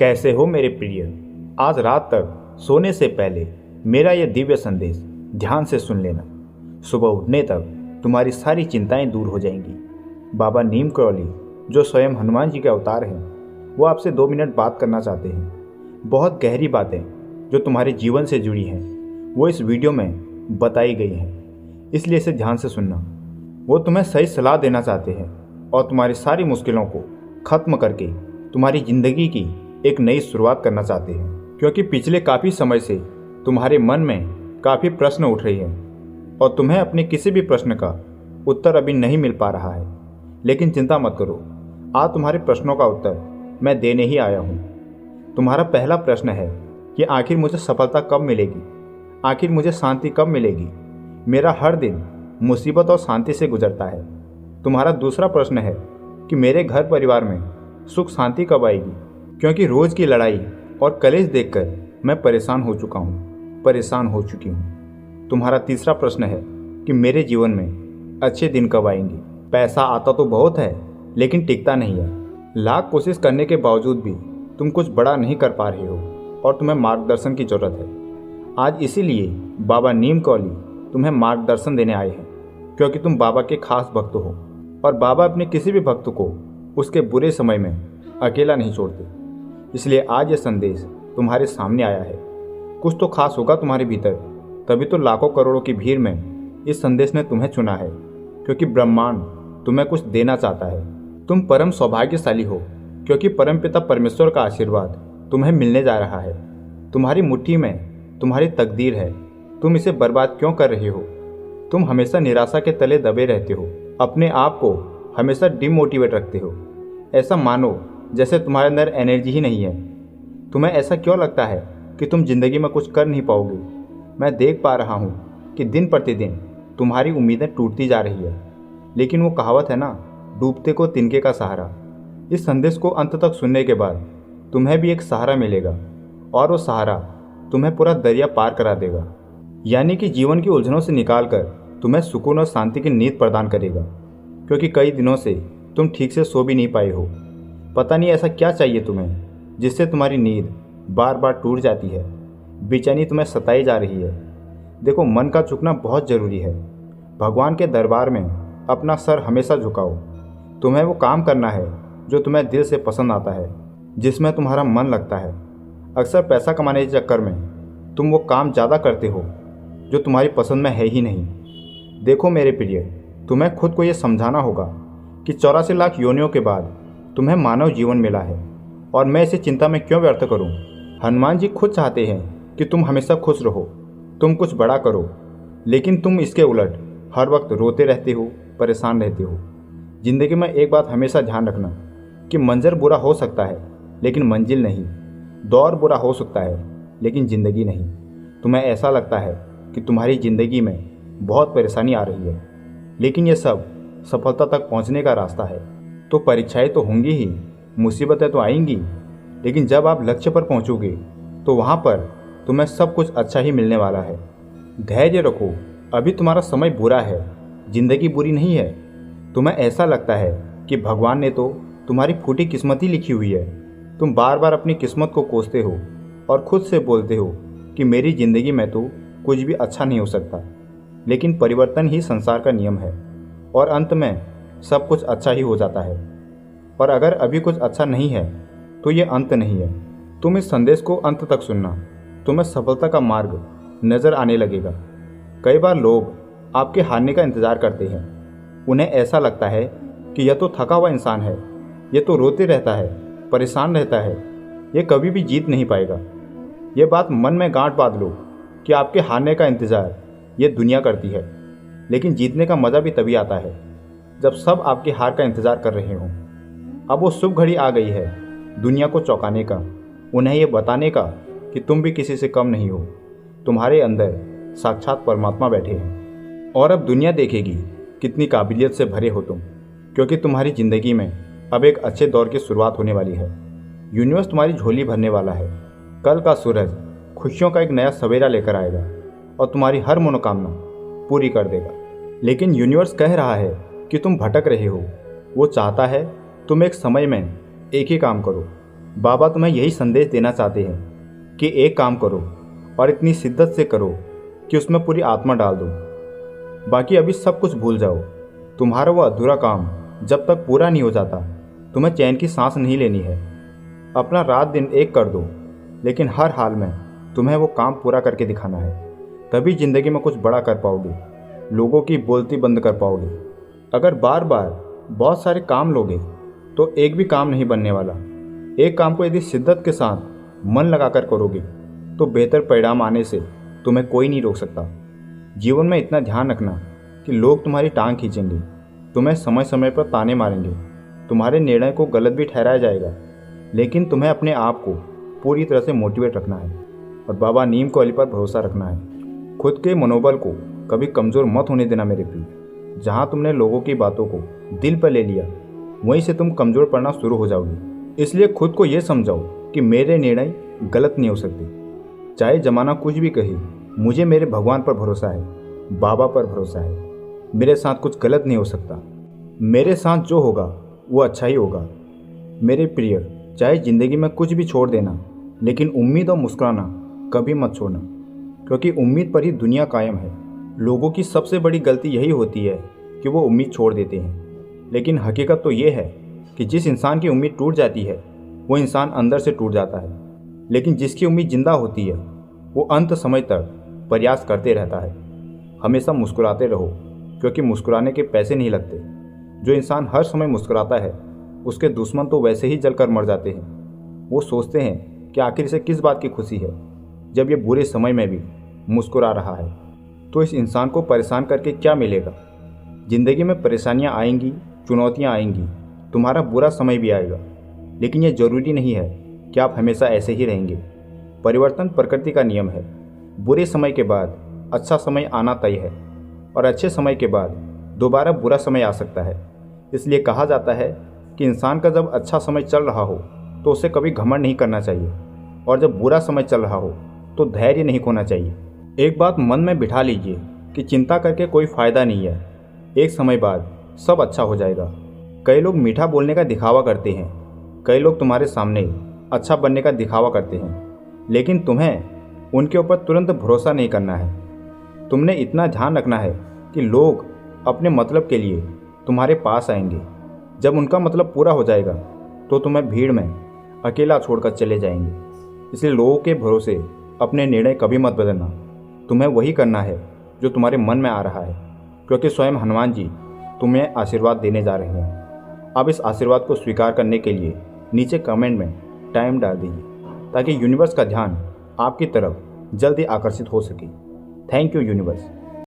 कैसे हो मेरे प्रिय। आज रात तक सोने से पहले मेरा यह दिव्य संदेश ध्यान से सुन लेना। सुबह उठने तक तुम्हारी सारी चिंताएं दूर हो जाएंगी। बाबा नीम करौली, जो स्वयं हनुमान जी के अवतार हैं, वो आपसे 2 मिनट बात करना चाहते हैं। बहुत गहरी बातें जो तुम्हारे जीवन से जुड़ी हैं वो इस वीडियो में बताई गई हैं, इसलिए इसे ध्यान से सुनना। वो तुम्हें सही सलाह देना चाहते हैं और तुम्हारी सारी मुश्किलों को खत्म करके तुम्हारी ज़िंदगी की एक नई शुरुआत करना चाहते हैं। क्योंकि पिछले काफ़ी समय से तुम्हारे मन में काफ़ी प्रश्न उठ रहे हैं और तुम्हें अपने किसी भी प्रश्न का उत्तर अभी नहीं मिल पा रहा है। लेकिन चिंता मत करो, आज तुम्हारे प्रश्नों का उत्तर मैं देने ही आया हूँ। तुम्हारा पहला प्रश्न है कि आखिर मुझे सफलता कब मिलेगी, आखिर मुझे शांति कब मिलेगी। मेरा हर दिन मुसीबत और शांति से गुजरता है। तुम्हारा दूसरा प्रश्न है कि मेरे घर परिवार में सुख शांति कब आएगी, क्योंकि रोज़ की लड़ाई और कलेश देखकर मैं परेशान हो चुकी हूँ। तुम्हारा तीसरा प्रश्न है कि मेरे जीवन में अच्छे दिन कब आएंगे। पैसा आता तो बहुत है लेकिन टिकता नहीं है। लाख कोशिश करने के बावजूद भी तुम कुछ बड़ा नहीं कर पा रहे हो और तुम्हें मार्गदर्शन की ज़रूरत है। आज इसीलिए बाबा नीम करौली तुम्हें मार्गदर्शन देने आए हैं, क्योंकि तुम बाबा के खास भक्त हो और बाबा अपने किसी भी भक्त को उसके बुरे समय में अकेला नहीं छोड़ते। इसलिए आज यह संदेश तुम्हारे सामने आया है। कुछ तो खास होगा तुम्हारे भीतर, तभी तो लाखों करोड़ों की भीड़ में इस संदेश ने तुम्हें चुना है, क्योंकि ब्रह्मांड तुम्हें कुछ देना चाहता है। तुम परम सौभाग्यशाली हो, क्योंकि परमपिता परमेश्वर का आशीर्वाद तुम्हें मिलने जा रहा है। तुम्हारी मुट्ठी में तुम्हारी तकदीर है। तुम इसे बर्बाद क्यों कर रहे हो? तुम हमेशा निराशा के तले दबे रहते हो, अपने आप को हमेशा डिमोटिवेट रखते हो। ऐसा मानो जैसे तुम्हारे अंदर एनर्जी ही नहीं है। तुम्हें ऐसा क्यों लगता है कि तुम जिंदगी में कुछ कर नहीं पाओगे? मैं देख पा रहा हूँ कि दिन प्रतिदिन तुम्हारी उम्मीदें टूटती जा रही है। लेकिन वो कहावत है ना, डूबते को तिनके का सहारा। इस संदेश को अंत तक सुनने के बाद तुम्हें भी एक सहारा मिलेगा और वो सहारा तुम्हें पूरा दरिया पार करा देगा, यानी कि जीवन की उलझनों से निकालकर तुम्हें सुकून और शांति की नींद प्रदान करेगा। क्योंकि कई दिनों से तुम ठीक से सो भी नहीं पाए हो। पता नहीं ऐसा क्या चाहिए तुम्हें जिससे तुम्हारी नींद बार बार टूट जाती है, बेचैनी तुम्हें सताई जा रही है। देखो, मन का झुकना बहुत ज़रूरी है। भगवान के दरबार में अपना सर हमेशा झुकाओ। तुम्हें वो काम करना है जो तुम्हें दिल से पसंद आता है, जिसमें तुम्हारा मन लगता है। अक्सर पैसा कमाने के चक्कर में तुम वो काम ज़्यादा करते हो जो तुम्हारी पसंद में है ही नहीं। देखो मेरे प्रिय, तुम्हें खुद को ये समझाना होगा कि 84 लाख योनियों के बाद तुम्हें मानव जीवन मिला है और मैं इसे चिंता में क्यों व्यर्थ करूं? हनुमान जी खुद चाहते हैं कि तुम हमेशा खुश रहो, तुम कुछ बड़ा करो, लेकिन तुम इसके उलट हर वक्त रोते रहते हो, परेशान रहते हो। ज़िंदगी में एक बात हमेशा ध्यान रखना कि मंजर बुरा हो सकता है लेकिन मंजिल नहीं, दौर बुरा हो सकता है लेकिन ज़िंदगी नहीं। तुम्हें ऐसा लगता है कि तुम्हारी ज़िंदगी में बहुत परेशानी आ रही है, लेकिन ये सब सफलता तक पहुंचने का रास्ता है। तो परीक्षाएं तो होंगी ही, मुसीबतें तो आएंगी, लेकिन जब आप लक्ष्य पर पहुंचोगे तो वहां पर तुम्हें सब कुछ अच्छा ही मिलने वाला है। धैर्य रखो, अभी तुम्हारा समय बुरा है, ज़िंदगी बुरी नहीं है। तुम्हें ऐसा लगता है कि भगवान ने तो तुम्हारी फूटी किस्मत ही लिखी हुई है। तुम बार बार अपनी किस्मत को कोसते हो और खुद से बोलते हो कि मेरी ज़िंदगी में तो कुछ भी अच्छा नहीं हो सकता। लेकिन परिवर्तन ही संसार का नियम है और अंत में सब कुछ अच्छा ही हो जाता है। और अगर अभी कुछ अच्छा नहीं है तो ये अंत नहीं है। तुम इस संदेश को अंत तक सुनना, तुम्हें सफलता का मार्ग नज़र आने लगेगा। कई बार लोग आपके हारने का इंतज़ार करते हैं। उन्हें ऐसा लगता है कि यह तो थका हुआ इंसान है, यह तो रोते रहता है, परेशान रहता है, यह कभी भी जीत नहीं पाएगा। ये बात मन में गांठ बांध लो कि आपके हारने का इंतज़ार ये दुनिया करती है, लेकिन जीतने का मज़ा भी तभी आता है जब सब आपकी हार का इंतज़ार कर रहे हों। अब वो शुभ घड़ी आ गई है दुनिया को चौंकाने का, उन्हें ये बताने का कि तुम भी किसी से कम नहीं हो। तुम्हारे अंदर साक्षात परमात्मा बैठे हैं और अब दुनिया देखेगी कितनी काबिलियत से भरे हो तुम, क्योंकि तुम्हारी ज़िंदगी में अब एक अच्छे दौर की शुरुआत होने वाली है। यूनिवर्स तुम्हारी झोली भरने वाला है। कल का सूरज खुशियों का एक नया सवेरा लेकर आएगा और तुम्हारी हर मनोकामना पूरी कर देगा। लेकिन यूनिवर्स कह रहा है कि तुम भटक रहे हो। वो चाहता है तुम एक समय में एक ही काम करो, बाबा तुम्हें यही संदेश देना चाहते हैं कि एक काम करो और इतनी शिद्दत से करो कि उसमें पूरी आत्मा डाल दो। बाकी अभी सब कुछ भूल जाओ। तुम्हारा वो अधूरा काम जब तक पूरा नहीं हो जाता तुम्हें चैन की सांस नहीं लेनी है। अपना रात दिन एक कर दो, लेकिन हर हाल में तुम्हें वो काम पूरा करके दिखाना है। तभी जिंदगी में कुछ बड़ा कर पाओगे, लोगों की बोलती बंद कर पाओगे। अगर बार बार बहुत सारे काम लोगे तो एक भी काम नहीं बनने वाला। एक काम को यदि शिद्दत के साथ मन लगाकर करोगे तो बेहतर परिणाम आने से तुम्हें कोई नहीं रोक सकता। जीवन में इतना ध्यान रखना कि लोग तुम्हारी टांग खींचेंगे, तुम्हें समय समय पर ताने मारेंगे, तुम्हारे निर्णय को गलत भी ठहराया जाएगा, लेकिन तुम्हें अपने आप को पूरी तरह से मोटिवेट रखना है और बाबा नीम को अली पर भरोसा रखना है। खुद के मनोबल को कभी कमज़ोर मत होने देना मेरे प्रिय। जहाँ तुमने लोगों की बातों को दिल पर ले लिया वहीं से तुम कमज़ोर पड़ना शुरू हो जाओगे। इसलिए खुद को ये समझाओ कि मेरे निर्णय गलत नहीं हो सकते। चाहे ज़माना कुछ भी कहे, मुझे मेरे भगवान पर भरोसा है, बाबा पर भरोसा है। मेरे साथ कुछ गलत नहीं हो सकता। मेरे साथ जो होगा वो अच्छा ही होगा। मेरे प्रिय, चाहे ज़िंदगी में कुछ भी छोड़ देना, लेकिन उम्मीद और मुस्कुराना कभी मत छोड़ना, क्योंकि उम्मीद पर ही दुनिया कायम है। लोगों की सबसे बड़ी गलती यही होती है कि वो उम्मीद छोड़ देते हैं, लेकिन हकीकत तो ये है कि जिस इंसान की उम्मीद टूट जाती है वो इंसान अंदर से टूट जाता है, लेकिन जिसकी उम्मीद जिंदा होती है वो अंत समय तक प्रयास करते रहता है। हमेशा मुस्कुराते रहो, क्योंकि मुस्कुराने के पैसे नहीं लगते। जो इंसान हर समय मुस्कुराता है उसके दुश्मन तो वैसे ही जलकर मर जाते हैं। वो सोचते हैं कि आखिर इसे किस बात की खुशी है जब ये बुरे समय में भी मुस्कुरा रहा है। तो इस इंसान को परेशान करके क्या मिलेगा। ज़िंदगी में परेशानियां आएंगी, चुनौतियां आएंगी, तुम्हारा बुरा समय भी आएगा, लेकिन ये ज़रूरी नहीं है कि आप हमेशा ऐसे ही रहेंगे। परिवर्तन प्रकृति का नियम है। बुरे समय के बाद अच्छा समय आना तय है और अच्छे समय के बाद दोबारा बुरा समय आ सकता है। इसलिए कहा जाता है कि इंसान का जब अच्छा समय चल रहा हो तो उसे कभी घमंड नहीं करना चाहिए, और जब बुरा समय चल रहा हो तो धैर्य नहीं खोना चाहिए। एक बात मन में बिठा लीजिए कि चिंता करके कोई फ़ायदा नहीं है। एक समय बाद सब अच्छा हो जाएगा। कई लोग मीठा बोलने का दिखावा करते हैं, कई लोग तुम्हारे सामने अच्छा बनने का दिखावा करते हैं, लेकिन तुम्हें उनके ऊपर तुरंत भरोसा नहीं करना है। तुमने इतना ध्यान रखना है कि लोग अपने मतलब के लिए तुम्हारे पास आएंगे। जब उनका मतलब पूरा हो जाएगा तो तुम्हें भीड़ में अकेला छोड़कर चले जाएंगे। इसलिए लोगों के भरोसे अपने निर्णय कभी मत बदलना। तुम्हें वही करना है जो तुम्हारे मन में आ रहा है, क्योंकि स्वयं हनुमान जी तुम्हें आशीर्वाद देने जा रहे हैं। अब इस आशीर्वाद को स्वीकार करने के लिए नीचे कमेंट में टाइम डाल दीजिए, ताकि यूनिवर्स का ध्यान आपकी तरफ जल्दी आकर्षित हो सके। Thank you universe.